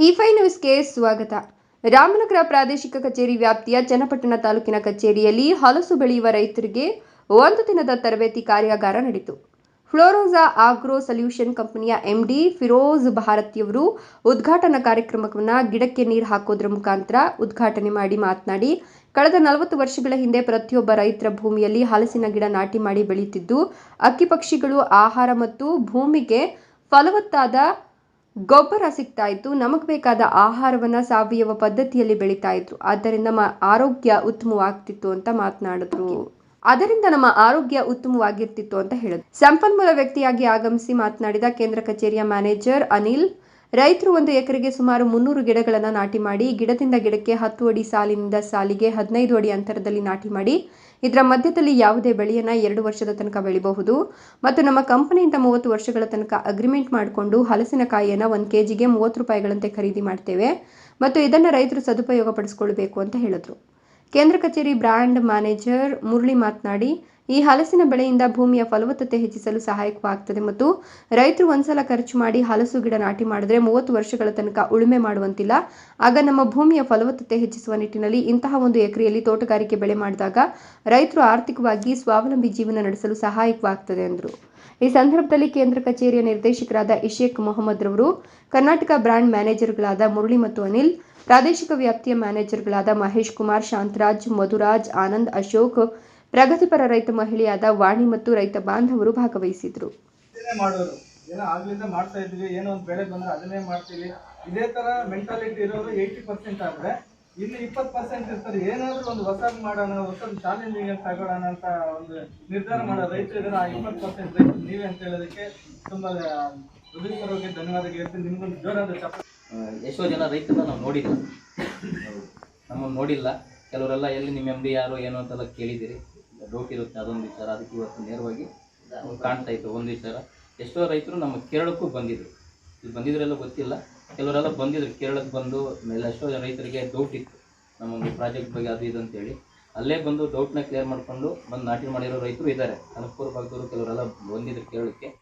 E5 ನ್ಯೂಸ್ಗೆ ಸ್ವಾಗತ. ರಾಮನಗರ ಪ್ರಾದೇಶಿಕ ಕಚೇರಿ ವ್ಯಾಪ್ತಿಯ ಚನ್ನಪಟ್ಟಣ ತಾಲೂಕಿನ ಕಚೇರಿಯಲ್ಲಿ ಹಲಸು ಬೆಳೆಯುವ ರೈತರಿಗೆ ಒಂದು ದಿನದ ತರಬೇತಿ ಕಾರ್ಯಾಗಾರ ನಡೆಯಿತು. ಫ್ಲೋರೋಸಾ ಆಗ್ರೋ ಸೊಲ್ಯೂಷನ್ ಕಂಪನಿಯ ಎಂಡಿ ಫಿರೋಜ್ ಭಾರತಿಯವರು ಉದ್ಘಾಟನಾ ಕಾರ್ಯಕ್ರಮವನ್ನು ಗಿಡಕ್ಕೆ ನೀರು ಹಾಕೋದ್ರ ಮುಖಾಂತರ ಉದ್ಘಾಟನೆ ಮಾಡಿ ಮಾತನಾಡಿ, ಕಳೆದ 40 ವರ್ಷಗಳ ಹಿಂದೆ ಪ್ರತಿಯೊಬ್ಬ ರೈತರ ಭೂಮಿಯಲ್ಲಿ ಹಲಸಿನ ಗಿಡ ನಾಟಿ ಮಾಡಿ ಬೆಳೆಯುತ್ತಿದ್ದು, ಅಕ್ಕಿ ಪಕ್ಷಿಗಳು ಆಹಾರ ಮತ್ತು ಭೂಮಿಗೆ ಫಲವತ್ತಾದ ಗೊಬ್ಬರ ಸಿಗ್ತಾ ಇತ್ತು. ನಮಗೆ ಬೇಕಾದ ಆಹಾರವನ್ನ ಸಾವಯವ ಪದ್ಧತಿಯಲ್ಲಿ ಬೆಳೀತಾ ಇದ್ರು. ಆದ್ದರಿಂದ ನಮ್ಮ ಆರೋಗ್ಯ ಉತ್ತಮವಾಗ್ತಿತ್ತು ಅಂತ ಮಾತನಾಡಿದ್ರು. ಹೇಳಿದ್ರು. ಸಂಪನ್ಮೂಲ ವ್ಯಕ್ತಿಯಾಗಿ ಆಗಮಿಸಿ ಮಾತನಾಡಿದ ಕೇಂದ್ರ ಕಚೇರಿಯ ಮ್ಯಾನೇಜರ್ ಅನಿಲ್, ರೈತರು 1 ಎಕರೆಗೆ ಸುಮಾರು 300 ಗಿಡಗಳನ್ನು ನಾಟಿ ಮಾಡಿ, ಗಿಡದಿಂದ ಗಿಡಕ್ಕೆ 10 ಅಡಿ ಸಾಲಿನಿಂದ ಸಾಲಿಗೆ 15 ಅಡಿ ಅಂತರದಲ್ಲಿ ನಾಟಿ ಮಾಡಿ, ಇದರ ಮಧ್ಯದಲ್ಲಿ ಯಾವುದೇ ಬೆಳೆಯನ್ನು 2 ವರ್ಷದ ತನಕ ಬೆಳೆಯಬಹುದು ಮತ್ತು ನಮ್ಮ ಕಂಪನಿಯಿಂದ 30 ವರ್ಷಗಳ ತನಕ ಅಗ್ರಿಮೆಂಟ್ ಮಾಡಿಕೊಂಡು ಹಲಸಿನಕಾಯಿಯನ್ನು 1 ಕೆಜಿಗೆ 30 ರೂಪಾಯಿಗಳಂತೆ ಖರೀದಿ ಮಾಡ್ತೇವೆ ಮತ್ತು ಇದನ್ನು ರೈತರು ಸದುಪಯೋಗ ಪಡಿಸಿಕೊಳ್ಳಬೇಕು ಅಂತ ಹೇಳಿದ್ರು. ಕೇಂದ್ರ ಕಚೇರಿ ಬ್ರ್ಯಾಂಡ್ ಮ್ಯಾನೇಜರ್ ಮುರಳಿ ಮಾತನಾಡಿ, ಈ ಹಲಸಿನ ಬೆಳೆಯಿಂದ ಭೂಮಿಯ ಫಲವತ್ತತೆ ಹೆಚ್ಚಿಸಲು ಸಹಾಯಕವಾಗುತ್ತದೆ ಮತ್ತು ರೈತರು ಒಂದ್ಸಲ ಖರ್ಚು ಮಾಡಿ ಹಲಸು ಗಿಡ ನಾಟಿ ಮಾಡಿದ್ರೆ 30 ವರ್ಷಗಳ ತನಕ ಉಳುಮೆ ಮಾಡುವಂತಿಲ್ಲ. ಆಗ ನಮ್ಮ ಭೂಮಿಯ ಫಲವತ್ತತೆ ಹೆಚ್ಚಿಸುವ ನಿಟ್ಟಿನಲ್ಲಿ ಇಂತಹ 1 ಎಕರೆಯಲ್ಲಿ ತೋಟಗಾರಿಕೆ ಬೆಳೆ ಮಾಡಿದಾಗ ರೈತರು ಆರ್ಥಿಕವಾಗಿ ಸ್ವಾವಲಂಬಿ ಜೀವನ ನಡೆಸಲು ಸಹಾಯಕವಾಗುತ್ತದೆ ಎಂದರು. ಈ ಸಂದರ್ಭದಲ್ಲಿ ಕೇಂದ್ರ ಕಚೇರಿಯ ನಿರ್ದೇಶಕರಾದ ಇಶೇಕ್ ಮೊಹಮ್ಮದ್ ರವರು, ಕರ್ನಾಟಕ ಬ್ರ್ಯಾಂಡ್ ಮ್ಯಾನೇಜರ್ಗಳಾದ ಮುರಳಿ ಮತ್ತು ಅನಿಲ್, ಪ್ರಾದೇಶಿಕ ವ್ಯಾಪ್ತಿಯ ಮ್ಯಾನೇಜರ್ಗಳಾದ ಮಹೇಶ್ ಕುಮಾರ್, ಶಾಂತರಾಜ್, ಮಧುರಾಜ್, ಆನಂದ್, ಅಶೋಕ್, ಪ್ರಗತಿಪರ ರೈತ ಮಹಿಳೆಯಾದ ವಾಣಿ ಮತ್ತು ರೈತ ಬಾಂಧವರು ಭಾಗವಹಿಸಿದ್ರು. ಮಾಡ್ತಾ ಇದ್ವಿ, ಏನೋ ಒಂದು ಬೆಳೆ ಬಂದ್ರೆ ಅದನ್ನೇ ಮಾಡ್ತೀವಿ. ಇದೇ ತರ ಮೆಂಟಾಲಿಟಿ ಇರೋರು 80% ಆದ್ರೆ ಇಲ್ಲಿ 20% ಇರ್ತಾರೆ. ಏನಾದ್ರೂ ಒಂದು ಹೊಸದು ಮಾಡೋಣ, ಹೊಸದು ಚಾಲೆಂಜಿಂಗ್ ಅಂತ ತಗೊಳ್ಳೋಣ ಅಂತ ಒಂದು ನಿರ್ಧಾರ ಮಾಡೋ ರೈತರು ಇದ್ದಾರೆ. ಆ 20% ರೈತರು ನೀವೇ ಅಂತ ಹೇಳೋದಕ್ಕೆ ತುಂಬಾ ಹೃದಯಪೂರ್ವಕ ಧನ್ಯವಾದ ಹೇಳ್ತೀನಿ. ನಿಮ್ಗೊಂದು ಜೋರಾದ ಚಪ್ಪಾಳೆ. ಎಷ್ಟೋ ಜನ ರೈತರನ್ನ ನಾವು ನೋಡಿಲ್ಲ, ನಮ್ಮನ್ನು ನೋಡಿಲ್ಲ. ಕೆಲವರೆಲ್ಲ ಎಲ್ಲಿ ನಿಮ್ಮ MD ಯಾರು ಏನು ಅಂತೆಲ್ಲ ಕೇಳಿದ್ದೀರಿ, ಡೌಟ್ ಇರುತ್ತೆ ಅದೊಂದು ವಿಚಾರ. ಅದಕ್ಕೆ ಇವತ್ತು ನೇರವಾಗಿ ಕಾಣ್ತಾ ಇತ್ತು ಒಂದು ವಿಚಾರ. ಎಷ್ಟೋ ರೈತರು ನಮ್ಮ ಕೇರಳಕ್ಕೂ ಬಂದಿದ್ರು, ಇಲ್ಲಿ ಬಂದಿದ್ರೆಲ್ಲ ಗೊತ್ತಿಲ್ಲ, ಕೆಲವರೆಲ್ಲ ಬಂದಿದ್ರು. ಕೇರಳಕ್ಕೆ ಬಂದು ಮೇಲೆ ಎಷ್ಟೋ ರೈತರಿಗೆ ಡೌಟ್ ಇತ್ತು ನಮ್ಮೊಂದು ಪ್ರಾಜೆಕ್ಟ್ ಬಗ್ಗೆ ಅದು ಇದು ಅಂತೇಳಿ. ಅಲ್ಲೇ ಬಂದು ಡೌಟ್ನ ಕ್ಲಿಯರ್ ಮಾಡಿಕೊಂಡು ಬಂದು ನಾಟಿ ಮಾಡಿರೋ ರೈತರು ಇದ್ದಾರೆ. ಕನಕಪುರ ಭಾಗದವರು ಕೆಲವರೆಲ್ಲ ಬಂದಿದ್ರು ಕೇರಳಕ್ಕೆ.